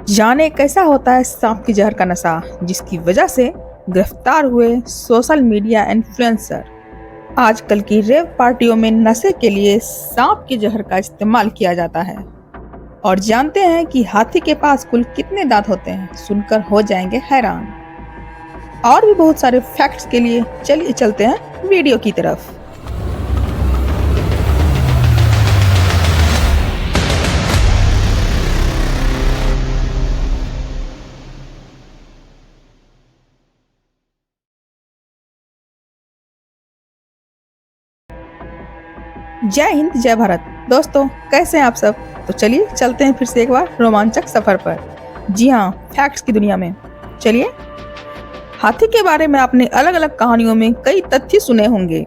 जाने कैसा होता है सांप के जहर का नशा, जिसकी वजह से गिरफ्तार हुए सोशल मीडिया इन्फ्लुएंसर। आजकल की रेव पार्टियों में नशे के लिए सांप के जहर का इस्तेमाल किया जाता है। और जानते हैं कि हाथी के पास कुल कितने दांत होते हैं? सुनकर हो जाएंगे हैरान। और भी बहुत सारे फैक्ट्स के लिए चलिए चलते हैं वीडियो की तरफ। जय हिंद, जय भारत। दोस्तों, कैसे हैं आप सब? तो चलिए चलते हैं फिर से एक बार रोमांचक सफर पर। जी हाँ, फैक्ट्स की दुनिया में। चलिए, हाथी के बारे में आपने अलग अलग कहानियों में कई तथ्य सुने होंगे,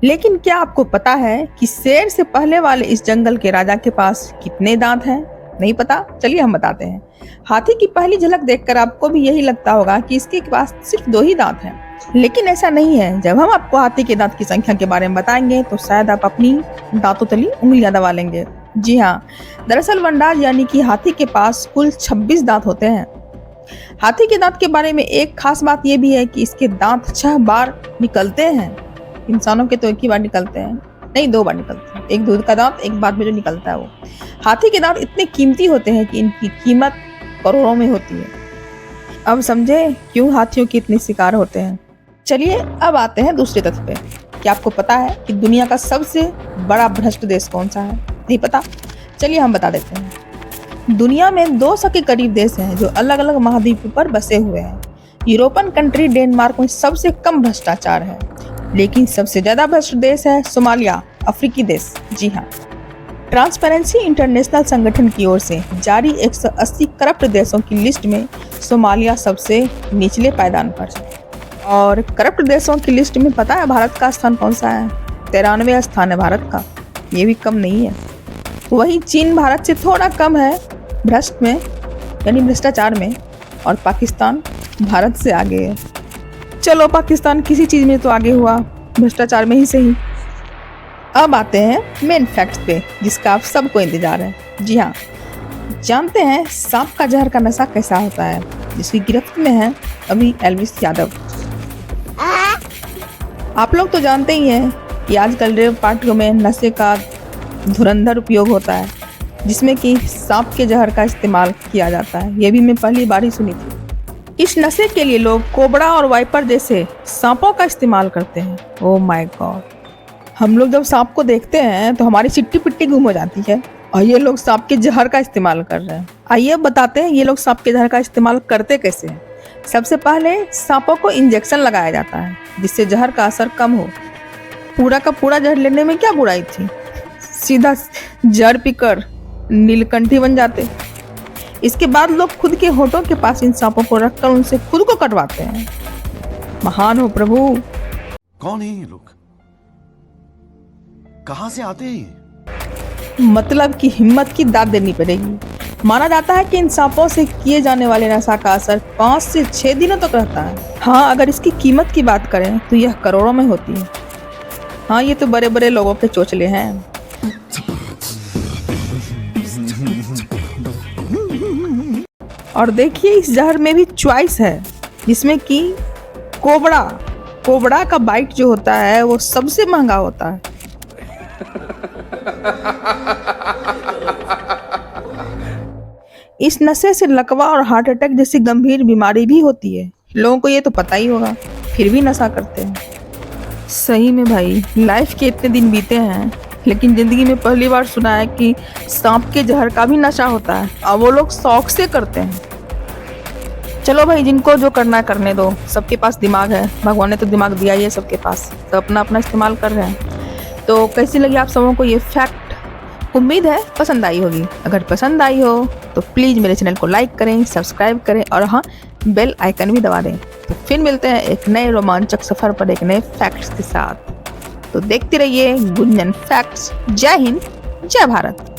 लेकिन क्या आपको पता है कि शेर से पहले वाले इस जंगल के राजा के पास कितने दांत हैं? नहीं पता? चलिए हम बताते हैं। हाथी की पहली झलक देखकर आपको भी यही लगता होगा कि इसके पास सिर्फ 2 ही दांत हैं, लेकिन ऐसा नहीं है। जब हम आपको हाथी के दांत की संख्या के बारे में बताएंगे तो शायद आप अपनी दांतों तली उंगलियां दबा लेंगे। जी हाँ, दरअसल वनराज यानी कि हाथी के पास कुल 26 दांत होते हैं। हाथी के दांत के बारे में एक खास बात यह भी है कि इसके दांत 6 बार निकलते हैं। इंसानों के तो एक ही बार निकलते हैं, नहीं 2 बार निकलते हैं। एक दूध का दांत, एक बाद में जो निकलता है वो। हाथी के दांत इतने कीमती होते हैं कि इनकी कीमत करोड़ों में होती है। अब समझे क्यों हाथियों के इतने शिकार होते हैं। चलिए अब आते हैं दूसरे तथ्य पे। क्या आपको पता है कि दुनिया का सबसे बड़ा भ्रष्ट देश कौन सा है? नहीं पता? चलिए हम बता देते हैं। दुनिया में 200 के करीब देश हैं जो अलग अलग महाद्वीपों पर बसे हुए हैं। यूरोपियन कंट्री डेनमार्क में सबसे कम भ्रष्टाचार है, लेकिन सबसे ज्यादा भ्रष्ट देश है सोमालिया, अफ्रीकी देश। जी हाँ, ट्रांसपेरेंसी इंटरनेशनल संगठन की ओर से जारी 180 करप्ट देशों की लिस्ट में सोमालिया सबसे निचले पायदान पर है। और करप्ट देशों की लिस्ट में पता है भारत का स्थान कौन सा है? 93वां स्थान है भारत का। ये भी कम नहीं है। वही चीन भारत से थोड़ा कम है भ्रष्ट में, यानी भ्रष्टाचार में, और पाकिस्तान भारत से आगे है। चलो, पाकिस्तान किसी चीज में तो आगे हुआ, भ्रष्टाचार में ही सही। अब आते हैं मेन फैक्ट्स पे, जिसका आप सबको इंतजार है। जी हाँ, जानते हैं सांप का जहर का नशा कैसा होता है, जिसकी गिरफ्त में है अभी एल्विस यादव। आप लोग तो जानते ही हैं कि आजकल रेव पार्टियों में नशे का धुरंधर उपयोग होता है, जिसमें कि सांप के जहर का इस्तेमाल किया जाता है। ये भी मैं पहली बार ही सुनी थी। इस नशे के लिए लोग कोबरा और वाइपर जैसे सांपों का इस्तेमाल करते हैं। ओह माय गॉड, हम लोग जब सांप को देखते हैं तो हमारी चिट्टी पिट्टी गुम हो जाती है, और ये लोग सांप के जहर का इस्तेमाल कर रहे हैं। आइए अब बताते हैं ये लोग सांप के जहर का इस्तेमाल करते कैसे हैं। सबसे पहले सांपों को इंजेक्शन लगाया जाता है, जिससे जहर का असर कम हो। पूरा का पूरा जहर लेने में क्या बुराई थी? सीधा जड़ पीकर नीलकंठी बन जाते। इसके बाद लोग खुद के होठों के पास इन सांपों को रखकर उनसे खुद को कटवाते हैं। महान हो प्रभु। कौन है ये लोग? कहां से आते हैं? मतलब कि हिम्मत की दाद देनी पड़ेगी। माना जाता है कि इन सांपों से किए जाने वाले नशा का असर 5 से 6 दिनों तक रहता है। हाँ, अगर इसकी कीमत की बात करें तो यह करोड़ों में होती है। हाँ, ये तो बड़े बड़े लोगों के चोचले हैं। और देखिए, इस जहर में भी चॉइस है, जिसमें कि कोबरा का बाइट जो होता है वो सबसे महंगा होता है। इस नशे से लकवा और हार्ट अटैक जैसी गंभीर बीमारी भी होती है। लोगों को ये तो पता ही होगा, फिर भी नशा करते हैं। सही में भाई, लाइफ के इतने दिन बीते हैं, लेकिन जिंदगी में पहली बार सुना है कि सांप के जहर का भी नशा होता है, और वो लोग शौक से करते हैं। चलो भाई, जिनको जो करना है करने दो। सबके पास दिमाग है, भगवान ने तो दिमाग दिया ही है सबके पास, तो अपना अपना इस्तेमाल कर रहे हैं। तो कैसी लगी आप सबों को ये फैक्ट? उम्मीद है पसंद आई होगी। अगर पसंद आई हो तो प्लीज़ मेरे चैनल को लाइक करें, सब्सक्राइब करें, और हाँ, बेल आइकन भी दबा दें। तो फिर मिलते हैं एक नए रोमांचक सफ़र पर एक नए फैक्ट्स के साथ। तो देखते रहिए गुंजन फैक्ट्स। जय हिंद, जय भारत।